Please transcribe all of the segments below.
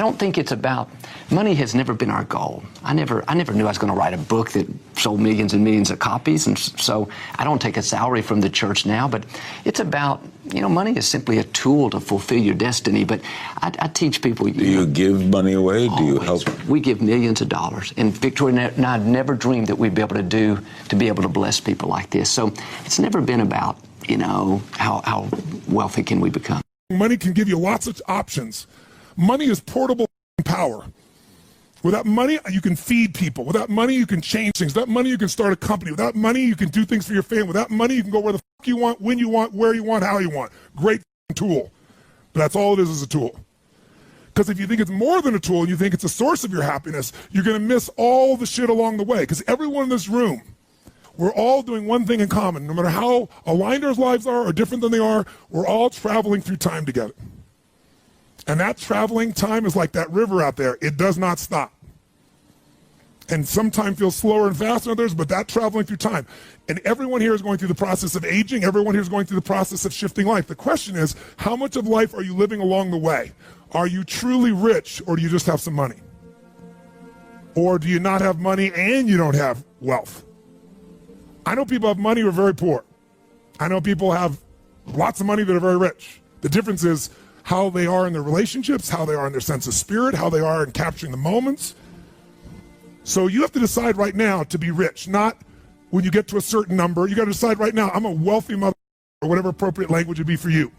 don't think it's about, money has never been our goal. I never knew I was going to write a book that sold millions and millions of copies, and so I don't take a salary from the church now, but it's about, money is simply a tool to fulfill your destiny, but I teach people. Do you give money away? Always. Do you help? We give millions of dollars, and Victoria and I never dreamed that we'd be able to bless people like this. So it's never been about, how wealthy can we become. Money can give you lots of options. Money is portable power. Without money, you can feed people. Without money, you can change things. Without money, you can start a company. Without money, you can do things for your family. Without money, you can go where the fuck you want, when you want, where you want, how you want. Great tool. But that's all it is a tool. Because if you think it's more than a tool and you think it's a source of your happiness, you're going to miss all the shit along the way. Because everyone in this room, we're all doing one thing in common. No matter how aligned our lives are or different than they are, we're all traveling through time together. And that traveling time is like that river out there. It does not stop. And sometimes feels slower and faster than others, but that traveling through time. And everyone here is going through the process of aging. Everyone here is going through the process of shifting life. The question is, how much of life are you living along the way? Are you truly rich, or do you just have some money? Or do you not have money and you don't have wealth? I know people have money who are very poor. I know people have lots of money that are very rich. The difference is how they are in their relationships, how they are in their sense of spirit, how they are in capturing the moments. So you have to decide right now to be rich, not when you get to a certain number. You got to decide right now, I'm a wealthy mother, or whatever appropriate language would be for you.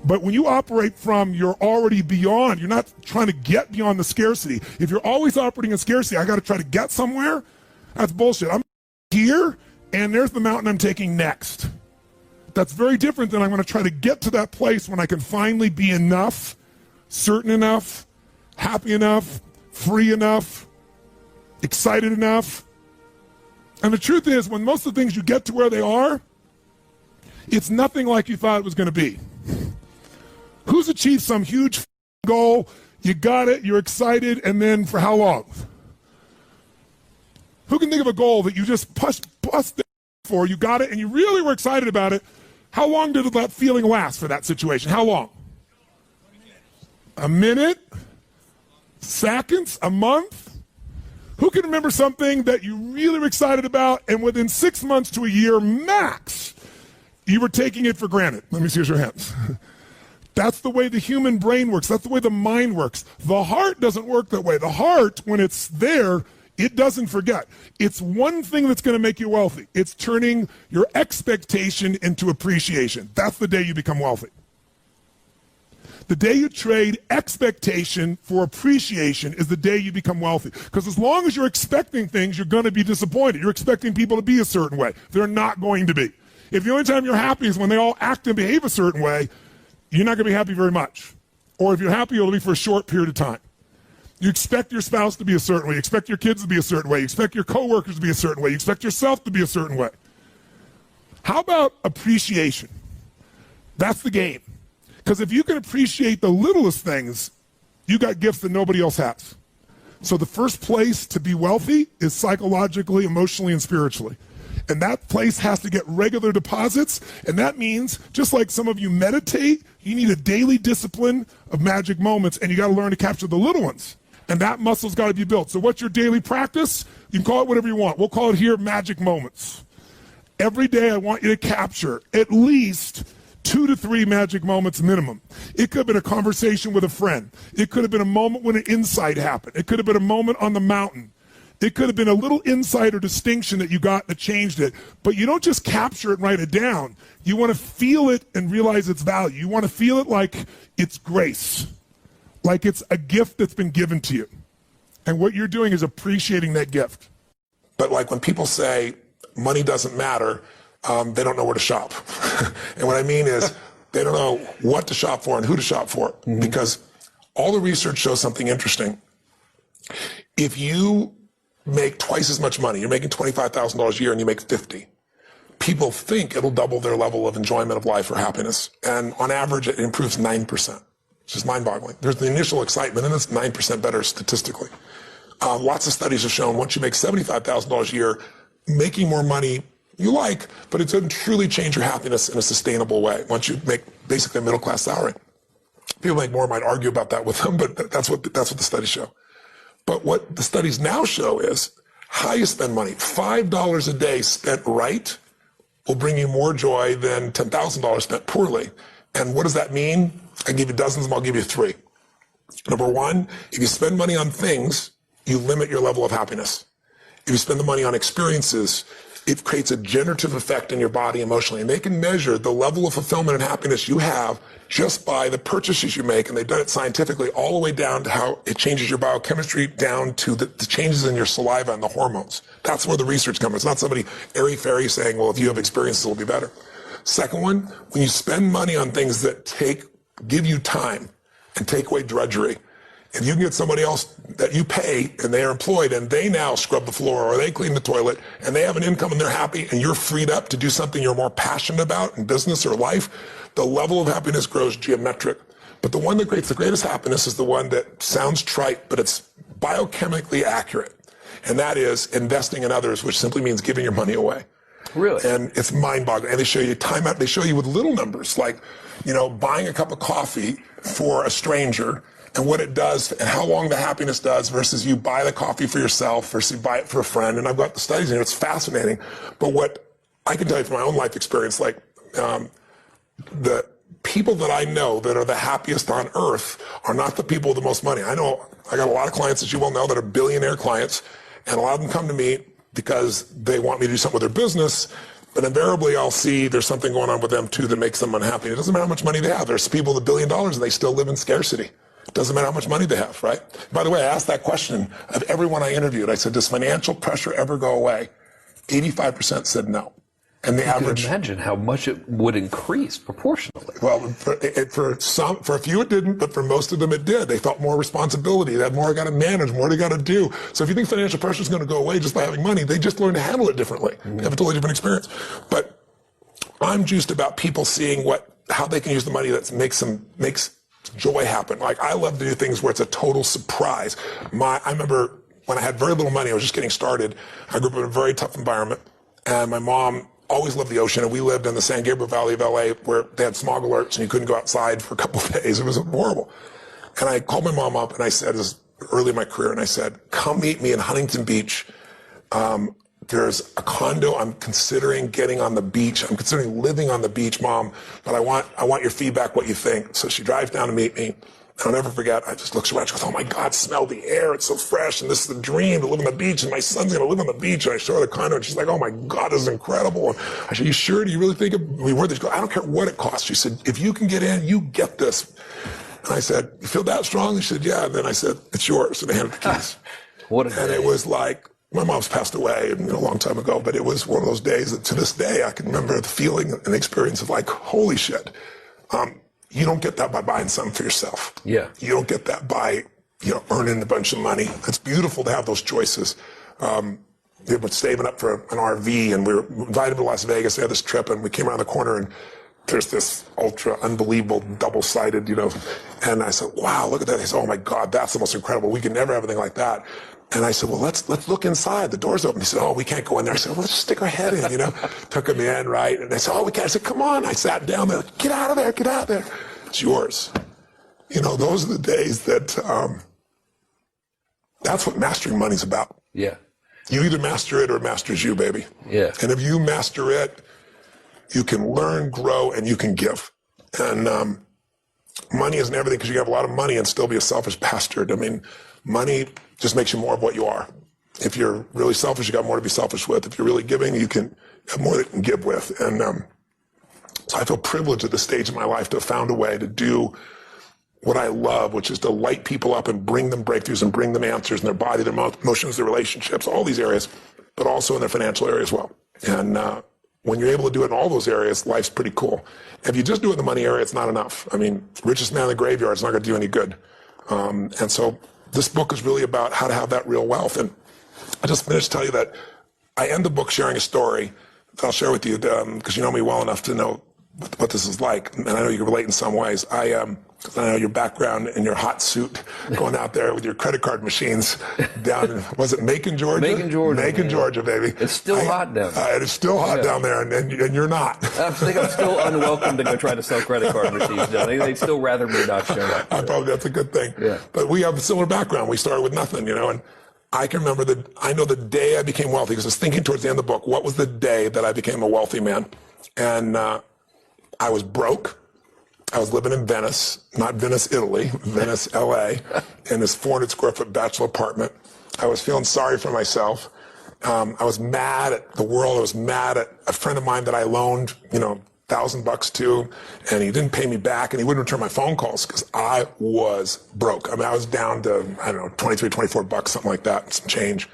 But when you operate from you're already beyond, you're not trying to get beyond the scarcity. If you're always operating in scarcity, I got to try to get somewhere, that's bullshit. I'm here, and there's the mountain I'm taking next. That's very different than I'm going to try to get to that place when I can finally be enough, certain enough, happy enough, free enough, excited enough. And the truth is, when most of the things you get to where they are, it's nothing like you thought it was going to be. Who's achieved some huge goal, you got it, you're excited, and then for how long? Who can think of a goal that you just busted for, you got it, and you really were excited about it? How long did that feeling last for that situation? How long? A minute? Seconds? A month? Who can remember something that you really were excited about, and within 6 months to a year max, you were taking it for granted? Let me see your hands. That's the way the human brain works. That's the way the mind works. The heart doesn't work that way. The heart, when it's there, it doesn't forget. It's one thing that's going to make you wealthy. It's turning your expectation into appreciation. That's the day you become wealthy. The day you trade expectation for appreciation is the day you become wealthy. Because as long as you're expecting things, you're going to be disappointed. You're expecting people to be a certain way. They're not going to be. If the only time you're happy is when they all act and behave a certain way, you're not going to be happy very much. Or if you're happy, it'll be for a short period of time. You expect your spouse to be a certain way. You expect your kids to be a certain way. You expect your coworkers to be a certain way. You expect yourself to be a certain way. How about appreciation? That's the game. Because if you can appreciate the littlest things, you got gifts that nobody else has. So the first place to be wealthy is psychologically, emotionally, and spiritually. And that place has to get regular deposits. And that means, just like some of you meditate, you need a daily discipline of magic moments, and you got to learn to capture the little ones. And that muscle's got to be built. So what's your daily practice? You can call it whatever you want. We'll call it here magic moments. Every day I want you to capture at least 2 to 3 magic moments minimum. It could have been a conversation with a friend. It could have been a moment when an insight happened. It could have been a moment on the mountain. It could have been a little insight or distinction that you got that changed it. But you don't just capture it and write it down. You want to feel it and realize its value. You want to feel it like it's grace, like it's a gift that's been given to you. And what you're doing is appreciating that gift. But like when people say money doesn't matter, they don't know where to shop. And what I mean is they don't know what to shop for and who to shop for. Mm-hmm. Because all the research shows something interesting. If you make twice as much money, you're making $25,000 a year and you make 50, people think it'll double their level of enjoyment of life or happiness. And on average, it improves 9%, which is mind-boggling. There's the initial excitement, and it's 9% better statistically. Lots of studies have shown once you make $75,000 a year, making more money you like, but it doesn't truly change your happiness in a sustainable way once you make basically a middle-class salary. People make more might argue about that with them, but that's what the studies show. But what the studies now show is how you spend money. $5 a day spent right will bring you more joy than $10,000 spent poorly. And what does that mean? I give you dozens of them, I'll give you 3. Number 1, if you spend money on things, you limit your level of happiness. If you spend the money on experiences, it creates a generative effect in your body emotionally. And they can measure the level of fulfillment and happiness you have just by the purchases you make. And they've done it scientifically all the way down to how it changes your biochemistry, down to the changes in your saliva and the hormones. That's where the research comes. It's not somebody airy-fairy saying, well, if you have experiences, it'll be better. Second one, when you spend money on things that give you time and take away drudgery, if you can get somebody else that you pay and they are employed and they now scrub the floor or they clean the toilet and they have an income and they're happy and you're freed up to do something you're more passionate about in business or life, the level of happiness grows geometric. But the one that creates the greatest happiness is the one that sounds trite, but it's biochemically accurate. And that is investing in others, which simply means giving your money away. Really? And it's mind-boggling. And they show you time out. They show you with little numbers, like, buying a cup of coffee for a stranger and what it does and how long the happiness does versus you buy the coffee for yourself versus you buy it for a friend. And I've got the studies in here. It's fascinating. But what I can tell you from my own life experience, like the people that I know that are the happiest on earth are not the people with the most money. I know I got a lot of clients, as you well know, that are billionaire clients, and a lot of them come to me because they want me to do something with their business. But invariably, I'll see there's something going on with them too that makes them unhappy. It doesn't matter how much money they have. There's people with $1 billion and they still live in scarcity. It doesn't matter how much money they have, right? By the way, I asked that question of everyone I interviewed. I said, does financial pressure ever go away? 85% said no. And the average. You can imagine how much it would increase proportionally. Well, for a few it didn't, but for most of them it did. They felt more responsibility. They had more got to manage, more they got to do. So if you think financial pressure is going to go away just by having money, they just learn to handle it differently. They have a totally different experience. But I'm juiced about people seeing how they can use the money that makes joy happen. Like, I love to do things where it's a total surprise. I remember when I had very little money, I was just getting started. I grew up in a very tough environment, and my mom always loved the ocean, and we lived in the San Gabriel Valley of LA where they had smog alerts and you couldn't go outside for a couple of days. It was horrible. And I called my mom up and I said, this was early in my career, and I said, come meet me in Huntington Beach. There's a condo I'm considering getting on the beach. I'm considering living on the beach, Mom, but I want your feedback, what you think. So she drives down to meet me. I'll never forget, I just looked around, she goes, oh my God, smell the air, it's so fresh, and this is the dream, to live on the beach, and my son's gonna live on the beach, and I show her the condo, and she's like, oh my God, this is incredible. And I said, you sure, do you really think we worth it? She goes, I don't care what it costs. She said, if you can get in, you get this. And I said, you feel that strong? She said, yeah. And then I said, it's yours, and they handed the keys. What a day. And it was like, my mom's passed away a long time ago, but it was one of those days that to this day, I can remember the feeling and the experience of like, holy shit. You don't get that by buying something for yourself. Yeah. You don't get that by, earning a bunch of money. It's beautiful to have those choices. We were saving up for an RV, and we were invited to Las Vegas. They had this trip, and we came around the corner, and there's this ultra unbelievable double-sided, and I said, wow, look at that. He said, oh my God, that's the most incredible. We can never have anything like that. And I said, well, let's look inside. The door's open. He said, oh, we can't go in there. I said, well, let's just stick our head in, Took him in, right? And they said, oh, we can't. I said, come on. I sat down there. Get out of there. Get out of there. It's yours. Those are the days that, that's what mastering money's about. Yeah. You either master it or it masters you, baby. Yeah. And if you master it, you can learn, grow, and you can give. And money isn't everything, because you can have a lot of money and still be a selfish bastard. I mean, money just makes you more of what you are. If you're really selfish, you got more to be selfish with. If you're really giving, you can have more that you can give with. And so I feel privileged at this stage of my life to have found a way to do what I love, which is to light people up and bring them breakthroughs and bring them answers in their body, their emotions, their relationships, all these areas, but also in their financial area as well. And when you're able to do it in all those areas, life's pretty cool. If you just do it in the money area, it's not enough. I mean, richest man in the graveyard is not going to do any good. And so this book is really about how to have that real wealth. And I just finished to tell you that I end the book sharing a story that I'll share with you, because you know me well enough to know what this is like, and I know you can relate in some ways. because I know your background in your hot suit, going out there with your credit card machines down in, was it Macon, Georgia? Macon, Georgia. Macon, Georgia, baby. It's still hot down there. It is still hot down there, and you're not. I think I'm still unwelcome to go try to sell credit card machines down there. They'd still rather me not show up. Probably that's a good thing. Yeah. But we have a similar background. We started with nothing, and I can remember I know the day I became wealthy, because I was thinking towards the end of the book, what was the day that I became a wealthy man? And I was broke. I was living in Venice, not Venice, Italy, Venice, LA, in this 400 square foot bachelor apartment. I was feeling sorry for myself. I was mad at the world. I was mad at a friend of mine that I loaned, $1,000 to, and he didn't pay me back, and he wouldn't return my phone calls because I was broke. I mean, I was down to, I don't know, 23, 24 bucks, something like that, some change.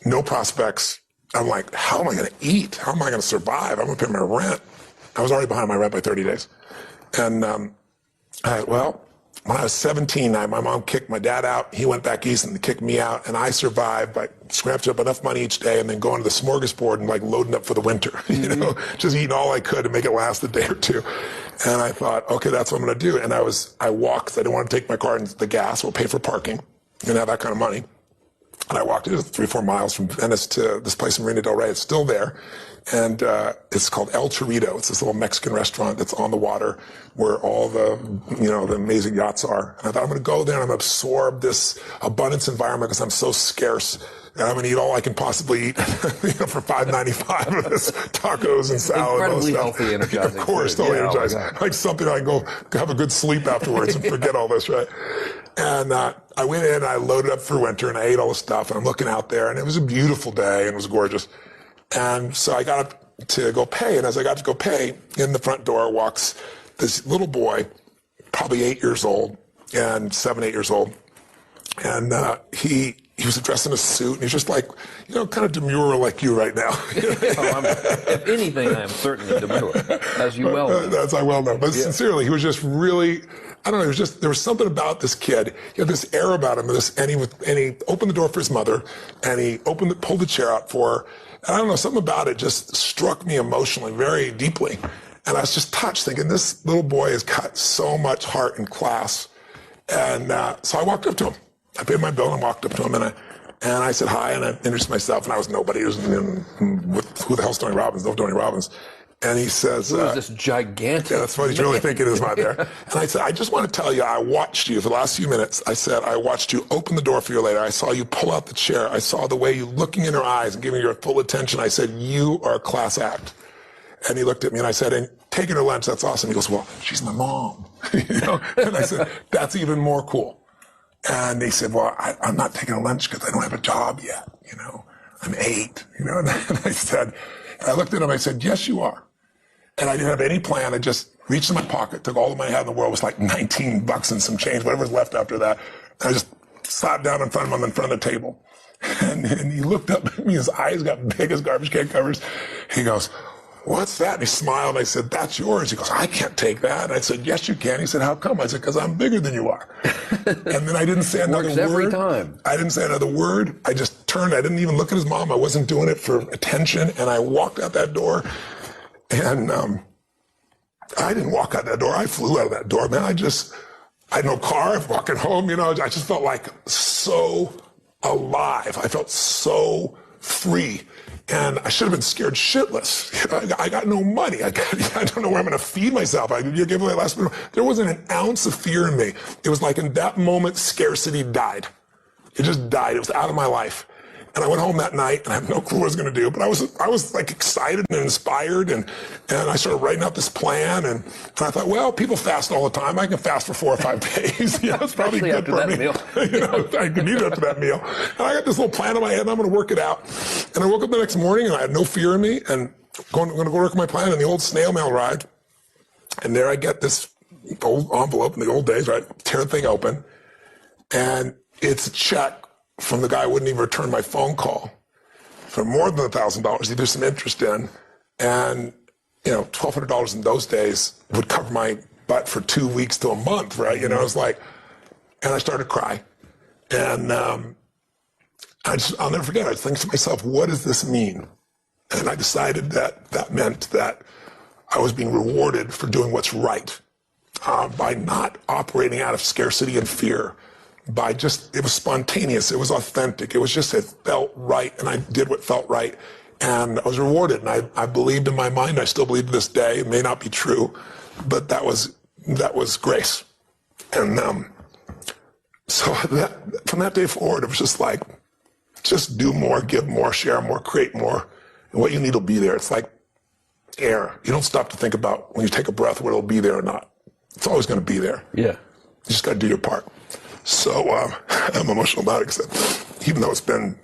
No prospects. I'm like, how am I going to eat? How am I going to survive? I'm going to pay my rent. I was already behind my rent by 30 days. And, when I was 17, my mom kicked my dad out. He went back east and kicked me out. And I survived by scrapping up enough money each day and then going to the smorgasbord and loading up for the winter, just eating all I could to make it last a day or two. And I thought, okay, that's what I'm going to do. And I walked, because I didn't want to take my car and the gas or pay for parking. Didn't have that kind of money. And I walked 3-4 miles from Venice to this place in Marina del Rey. It's still there. And it's called El Torito. It's this little Mexican restaurant that's on the water where all the, the amazing yachts are. And I thought, I'm going to go there and I'm going to absorb this abundance environment because I'm so scarce. And I'm going to eat all I can possibly eat, for $5.95 of this tacos and salad. Incredibly healthy, energizing. Of course, totally energizing. Like something I can go have a good sleep afterwards and forget all this, right? And I went in, I loaded up for winter, and I ate all the stuff, and I'm looking out there, and it was a beautiful day, and it was gorgeous. And so I got up to go pay, and as I got to go pay, in the front door walks this little boy, probably 8 years old, and 7, 8 years old. And he was dressed in a suit, and he's just like, kind of demure like you right now. If anything, I am certainly demure, as you well know. That's I well know. But sincerely, he was just really, I don't know, there was something about this kid. He had this air about him, and he opened the door for his mother, and he pulled the chair out for her. And I don't know, something about it just struck me emotionally very deeply. And I was just touched, thinking, this little boy has got so much heart and class. And so I walked up to him. I paid my bill and walked up to him, and I said hi, and I introduced myself, and I was nobody. Who the hell's Tony Robbins? No Tony Robbins. And he says, who is this gigantic? Yeah, that's what he's really thinking is not there. And I said, I just want to tell you, I watched you for the last few minutes. I said, I watched you open the door for you later. I saw you pull out the chair. I saw the way you looking in her eyes and giving her full attention. I said, you are a class act. And he looked at me and I said, and taking her lunch, that's awesome. He goes, well, she's my mom. And I said, that's even more cool. And he said, well, I'm not taking a lunch because I don't have a job yet. I'm 8, And I looked at him, I said, yes, you are. And I didn't have any plan. I just reached in my pocket, took all the money I had in the world. It was like $19 and some change, whatever was left after that. I just sat down in front of him in front of the table. And he looked up at me, his eyes got big as garbage can covers. He goes, what's that? And he smiled. I said, that's yours. He goes, I can't take that. And I said, yes, you can. He said, how come? I said, because I'm bigger than you are. And then I didn't say another word. Every time. I didn't say another word. I just turned. I didn't even look at his mom. I wasn't doing it for attention. And I walked out that door. And I didn't walk out that door. I flew out of that door, man. I had no car. I was walking home, I just felt like so alive. I felt so free. And I should have been scared shitless. I got no money. I don't know where I'm going to feed myself. You gave away last minute. There wasn't an ounce of fear in me. It was like in that moment, scarcity died. It just died. It was out of my life. And I went home that night, and I have no clue what I was going to do. But I was like excited and inspired, and I started writing out this plan. And I thought, well, people fast all the time. I can fast for 4 or 5 days. It's probably good for me. Meal. I could eat after that meal. And I got this little plan in my head, and I'm going to work it out. And I woke up the next morning, and I had no fear in me, and I'm going to go work my plan. And the old snail mail arrived, and there I get this old envelope in the old days, right? Tear the thing open, and it's a check from the guy who wouldn't even return my phone call for more than $1,000, either some interest in, and $1,200 in those days would cover my butt for 2 weeks to a month, right? It was like, and I started to cry, and I'll never forget. I was thinking to myself, what does this mean? And I decided that meant that I was being rewarded for doing what's right. by not operating out of scarcity and fear, it was spontaneous, it was authentic, it felt right, and I did what felt right, and I was rewarded, and I believed in my mind, I still believe to this day, it may not be true, but that was grace. And so from that day forward, it was just like, just do more, give more, share more, create more, and what you need will be there. It's like air. You don't stop to think about when you take a breath whether it'll be there or not. It's always going to be there. Yeah. You just got to do your part. So I'm emotional about it, because even though it's been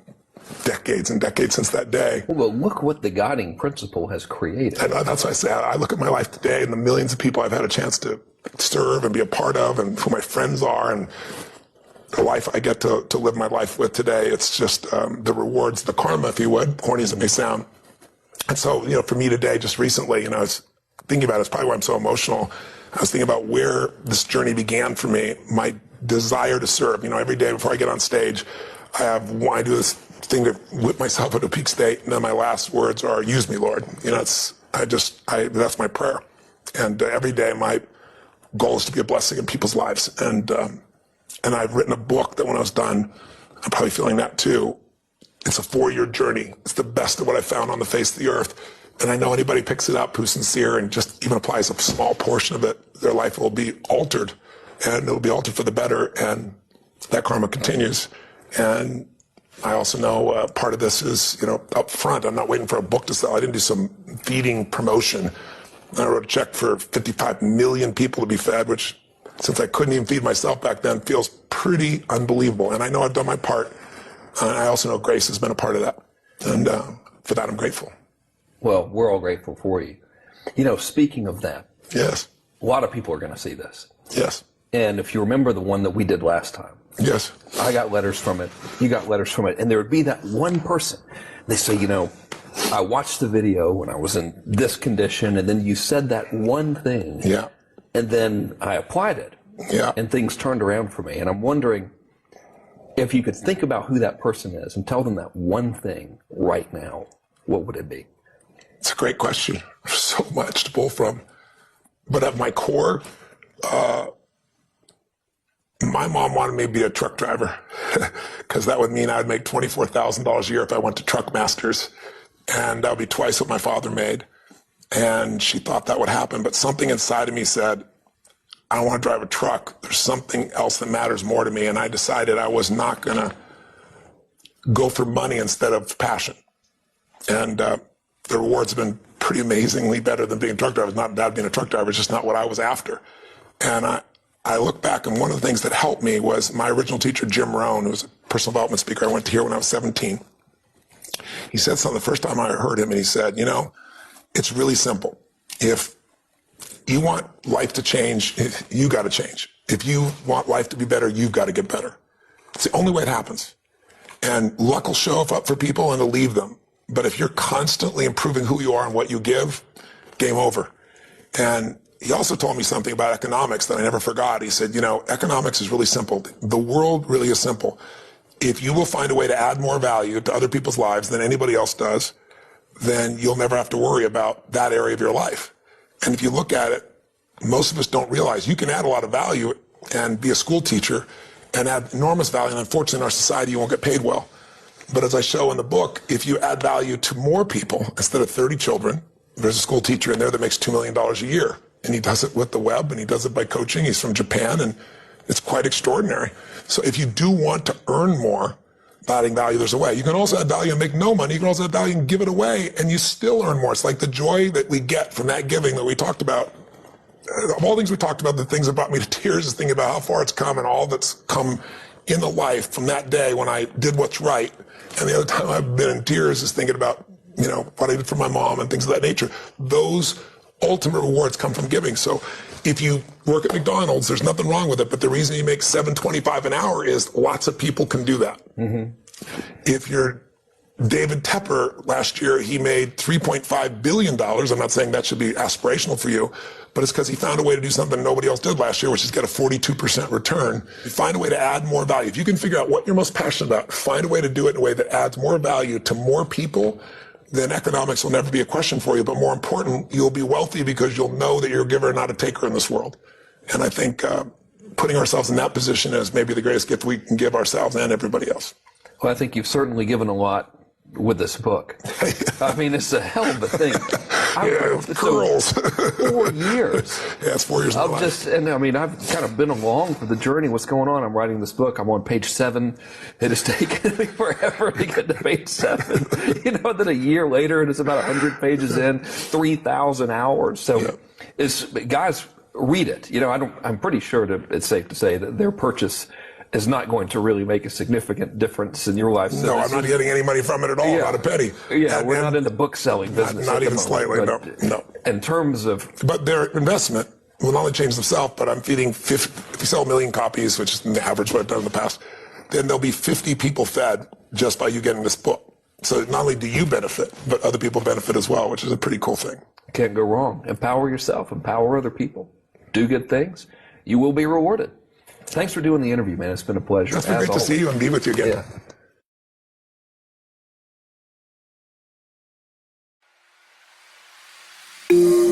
decades and decades since that day. Well, look what the guiding principle has created. And that's why I say I look at my life today and the millions of people I've had a chance to serve and be a part of, and who my friends are, and the life I get to live my life with today. It's just the rewards, the karma, if you would, corny as it may sound. And so, for me today, just recently, I was thinking about it. It's probably why I'm so emotional. I was thinking about where this journey began for me, my desire to serve. Every day before I get on stage, I do this thing to whip myself into a peak state, and then my last words are, "Use me, Lord." That's my prayer. And every day my goal is to be a blessing in people's lives. And I've written a book that when I was done, I'm probably feeling that too. It's a 4-year journey. It's the best of what I found on the face of the earth. And I know anybody picks it up who's sincere and just even applies a small portion of it, their life will be altered, and it'll be altered for the better, and that karma continues. And I also know part of this is, up front, I'm not waiting for a book to sell. I didn't do some feeding promotion. I wrote a check for 55 million people to be fed, which, since I couldn't even feed myself back then, feels pretty unbelievable. And I know I've done my part. And I also know grace has been a part of that. And for that, I'm grateful. Well, we're all grateful for you. Speaking of that. Yes. A lot of people are going to see this. Yes. And if you remember the one that we did last time. Yes. I got letters from it. You got letters from it. And there would be that one person. They say, I watched the video when I was in this condition, and then you said that one thing. Yeah. And then I applied it. Yeah. And things turned around for me. And I'm wondering if you could think about who that person is and tell them that one thing right now, what would it be? It's a great question. There's so much to pull from. But at my core, my mom wanted me to be a truck driver, because that would mean I'd make $24,000 a year if I went to Truck Masters, and that would be twice what my father made. And she thought that would happen, but something inside of me said, I don't want to drive a truck. There's something else that matters more to me. And I decided I was not going to go for money instead of passion. And the rewards have been pretty amazingly better than being a truck driver. It's not bad being a truck driver. It's just not what I was after. And I look back, and one of the things that helped me was my original teacher, Jim Rohn, who was a personal development speaker I went to hear when I was 17. He said something the first time I heard him, and he said, it's really simple. If you want life to change, you got to change. If you want life to be better, you've got to get better. It's the only way it happens. And luck will show up for people and it'll leave them. But if you're constantly improving who you are and what you give, game over. And he also told me something about economics that I never forgot. He said, economics is really simple. The world really is simple. If you will find a way to add more value to other people's lives than anybody else does, then you'll never have to worry about that area of your life. And if you look at it, most of us don't realize you can add a lot of value and be a school teacher and add enormous value. And unfortunately, in our society, you won't get paid well. But as I show in the book, if you add value to more people, instead of 30 children, there's a school teacher in there that makes $2 million a year. And he does it with the web, and he does it by coaching. He's from Japan, and it's quite extraordinary. So if you do want to earn more, adding value, there's a way. You can also add value and make no money. You can also add value and give it away, and you still earn more. It's like the joy that we get from that giving that we talked about. Of all things we talked about, the things that brought me to tears is thinking about how far it's come and all that's come in the life from that day when I did what's right. And the other time I've been in tears is thinking about, what I did for my mom and things of that nature. Those ultimate rewards come from giving. So if you work at McDonald's, there's nothing wrong with it. But the reason you make $7.25 an hour is lots of people can do that. Mm-hmm. If you're David Tepper, last year he made $3.5 billion. I'm not saying that should be aspirational for you, but it's because he found a way to do something nobody else did last year, which is get a 42% return. Find a way to add more value. If you can figure out what you're most passionate about, find a way to do it in a way that adds more value to more people, then economics will never be a question for you. But more important, you'll be wealthy because you'll know that you're a giver, not a taker in this world. And I think putting ourselves in that position is maybe the greatest gift we can give ourselves and everybody else. Well, I think you've certainly given a lot with this book. I mean, it's a hell of a thing. Girls. 4 years. Yeah, it's 4 years of my life. And I mean, I've kind of been along for the journey. What's going on? I'm writing this book. I'm on page 7. It has taken me forever to get to page 7. Then a year later, and it's about 100 pages in, 3,000 hours. So, guys, read it. I'm pretty sure it's safe to say that their purchase is not going to really make a significant difference in your life. So no, I'm not getting any money from it at all, not a penny. Yeah, we're not in the book selling business. Not even slightly, no. In terms of... But their investment will not only change themselves, but I'm feeding if you sell 1 million copies, which is the average what I've done in the past, then there'll be 50 people fed just by you getting this book. So not only do you benefit, but other people benefit as well, which is a pretty cool thing. Can't go wrong. Empower yourself, empower other people. Do good things. You will be rewarded. Thanks for doing the interview, man. It's been a pleasure. It's been great to see you and be with you again. Yeah.